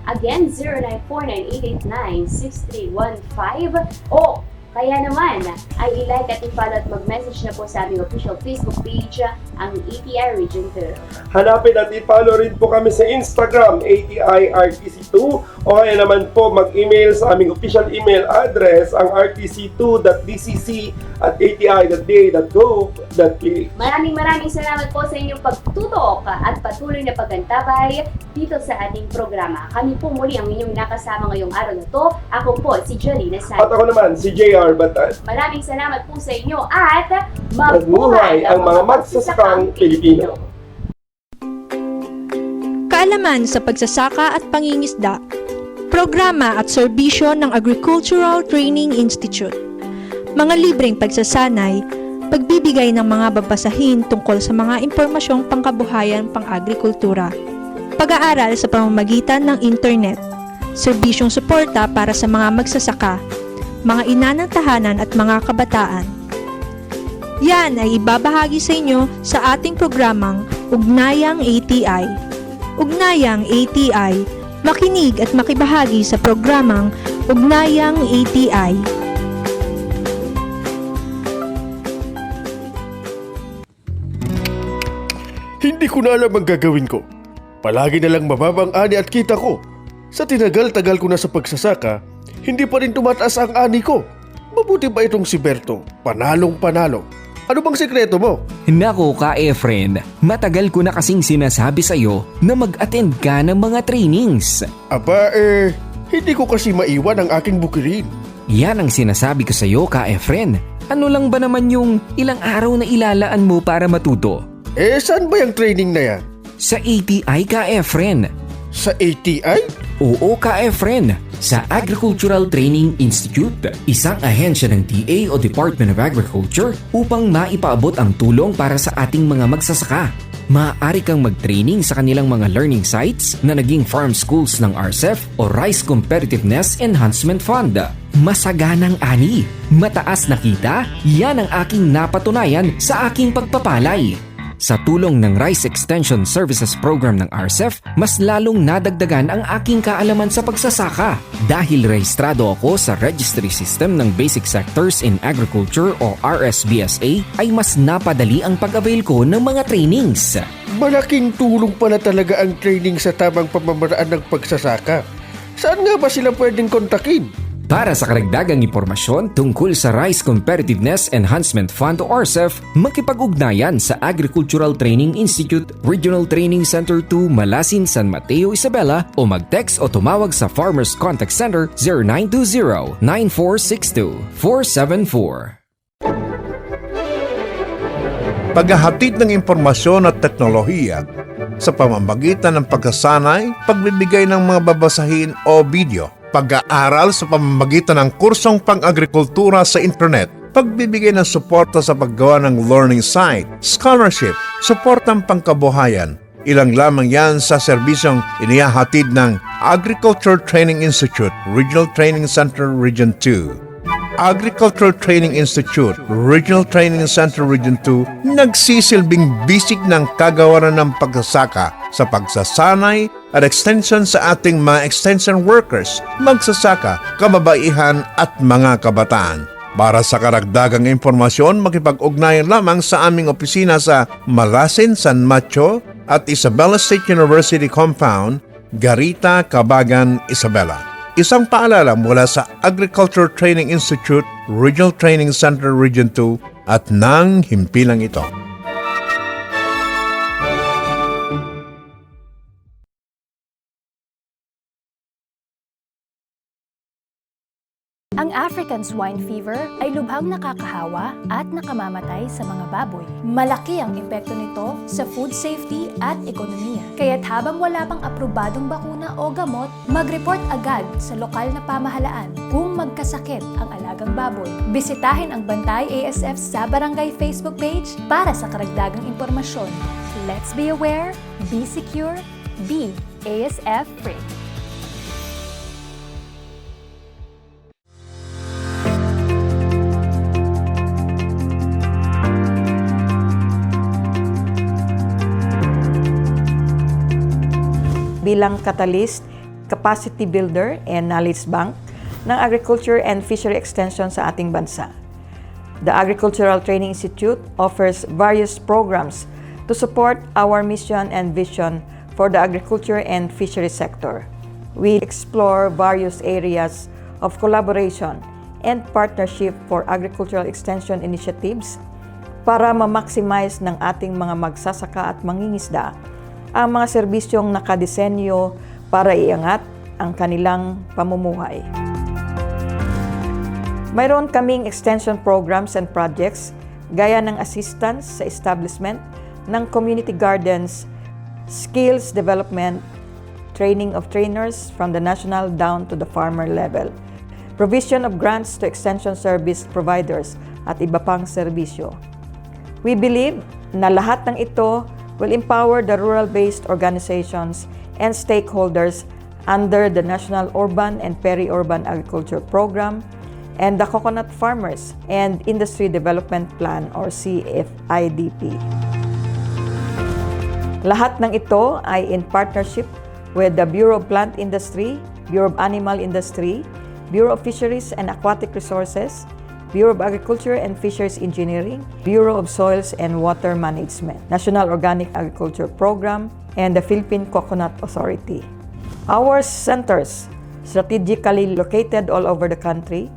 Again, 0949-889-6315. O kaya naman ay i-like at i-follow at mag-message na po sa aming official Facebook page, ang ATI Region 2. Hanapin at i-follow rin po kami sa Instagram, ATI-RTC2, o kaya naman po mag-email sa aming official email address, ang rtc2.dcc@ati.da.gov.ph. Maraming salamat po sa inyong pagtutok at patuloy na pagantabay dito sa ating programa. Kami po muli ang inyong nakasama ngayong araw na to. Ako po si Jolina At Santos. ako naman, si JR Batad. Maraming salamat po sa inyo at Mabuhay ang mga magsasakang Pilipino. Kaalaman sa pagsasaka at pangingisda, programa at serbisyo ng Agricultural Training Institute, mga libreng pagsasanay, pagbibigay ng mga babasahin tungkol sa mga impormasyong pangkabuhayan pang-agrikultura, pag-aaral sa pamamagitan ng internet, serbisyong suporta para sa mga magsasaka, mga ina ng tahanan at mga kabataan. Yan ay ibabahagi sa inyo sa ating programang Ugnayang ATI. Ugnayang ATI, makinig at makibahagi sa programang Ugnayang ATI. Hindi ko na alam ang gagawin ko. Palagi na lang mababang ani at kita ko. Sa tinagal-tagal ko na sa pagsasaka, hindi pa rin tumataas ang ani ko. Mabuti ba itong si Berto? Panalong-panalo. Ano bang sekreto mo? Nako ka Efren, matagal ko na kasing sinasabi sa'yo na mag-attend ka ng mga trainings. Aba hindi ko kasi maiwan ang aking bukirin. Yan ang sinasabi ko sa'yo ka Efren. Ano lang ba naman yung ilang araw na ilalaan mo para matuto? Saan ba yung training na yan? Sa ATI ka Efren. Sa ATI? Oo ka Efren. Sa Agricultural Training Institute, isang ahensya ng DA o Department of Agriculture upang maipaabot ang tulong para sa ating mga magsasaka. Maaari kang mag-training sa kanilang mga learning sites na naging farm schools ng RCEF o Rice Competitiveness Enhancement Fund. Masaganang ani, mataas na kita, yan ang aking napatunayan sa aking pagpapalay. Sa tulong ng Rice Extension Services Program ng RCEF, mas lalong nadagdagan ang aking kaalaman sa pagsasaka. Dahil rehistrado ako sa Registry System ng Basic Sectors in Agriculture o RSBSA, ay mas napadali ang pag-avail ko ng mga trainings. Malaking tulong pala talaga ang training sa tamang pamamaraan ng pagsasaka. Saan nga ba sila pwedeng kontakin? Para sa karagdagang impormasyon tungkol sa Rice Competitiveness Enhancement Fund o RCEF, makipag-ugnayan sa Agricultural Training Institute, Regional Training Center 2, Malasin, San Mateo, Isabela o mag-text o tumawag sa Farmers Contact Center 0920-9462-474. Paghahatid ng impormasyon at teknolohiya sa pamamagitan ng pagkasanay, pagbibigay ng mga babasahin o video, pag-aaral sa pamamagitan ng kursong pang-agrikultura sa internet, pagbibigay ng suporta sa paggawa ng learning site, scholarship, suportang pangkabuhayan. Ilang lamang yan sa serbisyong inihahatid ng Agriculture Training Institute, Regional Training Center, Region 2. Agricultural Training Institute, Regional Training Center Region 2, nagsisilbing bisig ng kagawaran ng pagsasaka sa pagsasanay at extension sa ating mga extension workers, magsasaka, kababaihan at mga kabataan. Para sa karagdagang impormasyon, makipag-ugnayan lamang sa aming opisina sa Malasin, San Mateo at Isabela State University Compound, Garita, Cabagan, Isabela. Isang paalala mula sa Agriculture Training Institute, Regional Training Center Region 2 at ng himpilang ito. Ang African swine fever ay lubhang nakakahawa at nakamamatay sa mga baboy. Malaki ang epekto nito sa food safety at ekonomiya. Kaya't habang wala pang aprobadong bakuna o gamot, mag-report agad sa lokal na pamahalaan kung magkasakit ang alagang baboy. Bisitahin ang Bantay ASF sa Barangay Facebook page para sa karagdagang impormasyon. Let's be aware, be secure, be ASF free. Bilang catalyst, capacity builder, and knowledge bank ng agriculture and fishery extension sa ating bansa. The Agricultural Training Institute offers various programs to support our mission and vision for the agriculture and fishery sector. We explore various areas of collaboration and partnership for agricultural extension initiatives para ma-maximize ng ating mga magsasaka at mangingisda ang mga serbisyong nakadesenyo para iangat ang kanilang pamumuhay. Mayroon kaming extension programs and projects gaya ng assistance sa establishment ng community gardens, skills development, training of trainers from the national down to the farmer level, provision of grants to extension service providers at iba pang serbisyo. We believe na lahat ng ito will empower the rural-based organizations and stakeholders under the National Urban and Peri-Urban Agriculture Program and the Coconut Farmers and Industry Development Plan or CFIDP. Lahat ng ito ay in partnership with the Bureau of Plant Industry, Bureau of Animal Industry, Bureau of Fisheries and Aquatic Resources, Bureau of Agriculture and Fisheries Engineering, Bureau of Soils and Water Management, National Organic Agriculture Program, and the Philippine Coconut Authority. Our centers, strategically located all over the country,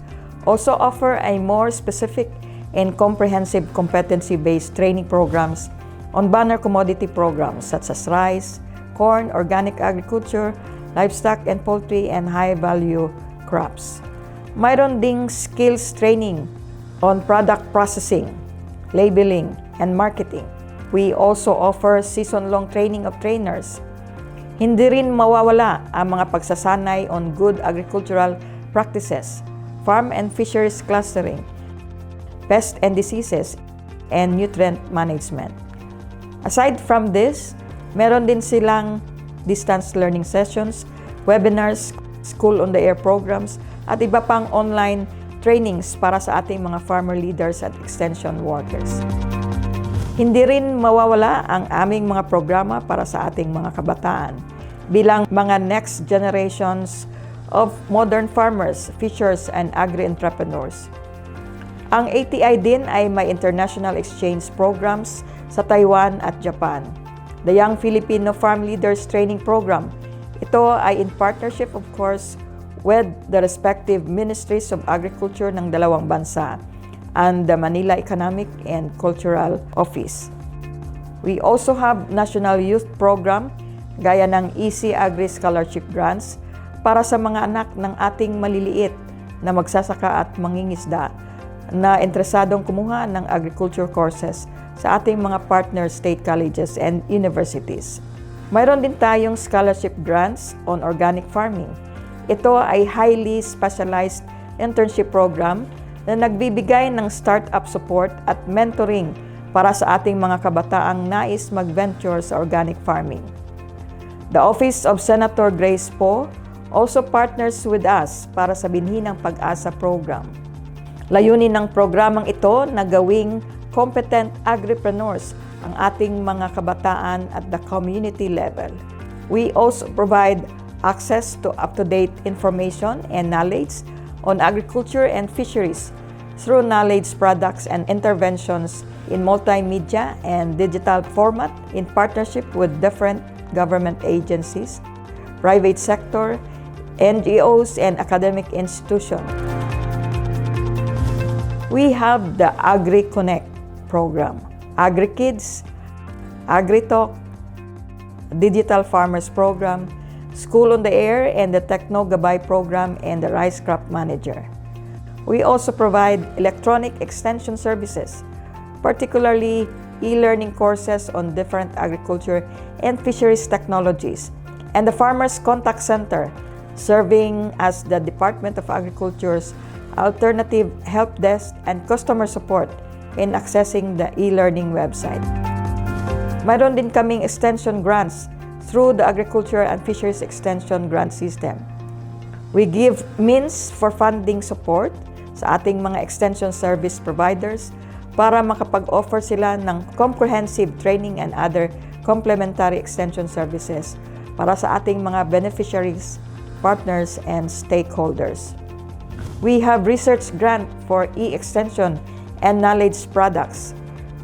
also offer a more specific and comprehensive competency-based training programs on banner commodity programs such as rice, corn, organic agriculture, livestock and poultry, and high-value crops. Mayroon ding skills training on product processing, labeling, and marketing. We also offer season-long training of trainers. Hindi rin mawawala ang mga pagsasanay on good agricultural practices, farm and fisheries clustering, pest and diseases, and nutrient management. Aside from this, meron din silang distance learning sessions, webinars, school on the air programs, at iba pang online trainings para sa ating mga farmer leaders at extension workers. Hindi rin mawawala ang aming mga programa para sa ating mga kabataan bilang mga next generations of modern farmers, fishers, and agri-entrepreneurs. Ang ATI din ay may international exchange programs sa Taiwan at Japan. The Young Filipino Farm Leaders Training Program. Ito ay in partnership, of course, with the respective ministries of agriculture ng dalawang bansa and the Manila Economic and Cultural Office. We also have National Youth Program gaya ng Easy Agri Scholarship Grants para sa mga anak ng ating maliliit na magsasaka at mangingisda na interesadong kumuha ng agriculture courses sa ating mga partner state colleges and universities. Mayroon din tayong scholarship grants on organic farming. Ito ay highly specialized internship program na nagbibigay ng startup support at mentoring para sa ating mga kabataang nais mag-venture sa organic farming. The Office of Senator Grace Poe also partners with us para sa Binhi ng Pag-asa program. Layunin ng programang ito na gawing competent agripreneurs ang ating mga kabataan at the community level. We also provide access to up-to-date information and knowledge on agriculture and fisheries through knowledge products and interventions in multimedia and digital format in partnership with different government agencies, private sector, NGOs, and academic institutions. We have the AgriConnect program, AgriKids, AgriTalk, Digital Farmers Program, School on the Air, and the Techno Gabay program and the Rice Crop Manager. We also provide electronic extension services, particularly e-learning courses on different agriculture and fisheries technologies, and the Farmers Contact Center, serving as the Department of Agriculture's alternative help desk and customer support in accessing the e-learning website. Mayroon din kaming extension grants through the Agriculture and Fisheries Extension Grant System. We give means for funding support sa ating mga extension service providers para makapag-offer sila ng comprehensive training and other complementary extension services para sa ating mga beneficiaries, partners, and stakeholders. We have research grant for e-extension and knowledge products,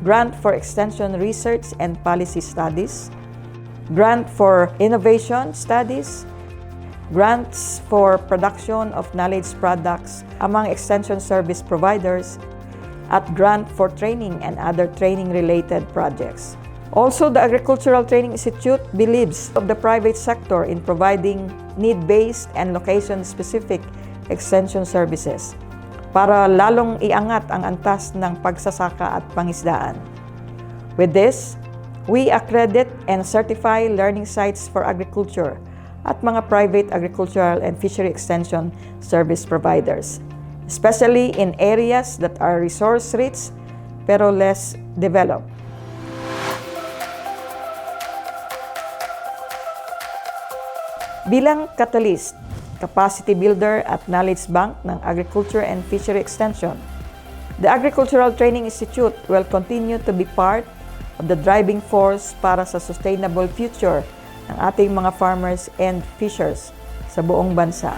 grant for extension research and policy studies, grant for innovation studies, grants for production of knowledge products among extension service providers, at grant for training and other training-related projects. Also, the Agricultural Training Institute believes of the private sector in providing need-based and location-specific extension services para lalong iangat ang antas ng pagsasaka at pangisdaan. With this, we accredit and certify learning sites for agriculture at mga private agricultural and fishery extension service providers, especially in areas that are resource-rich pero less developed. Bilang catalyst, capacity builder at knowledge bank ng Agriculture and Fishery Extension, the Agricultural Training Institute will continue to be part of the driving force para sa sustainable future ng ating mga farmers and fishers sa buong bansa.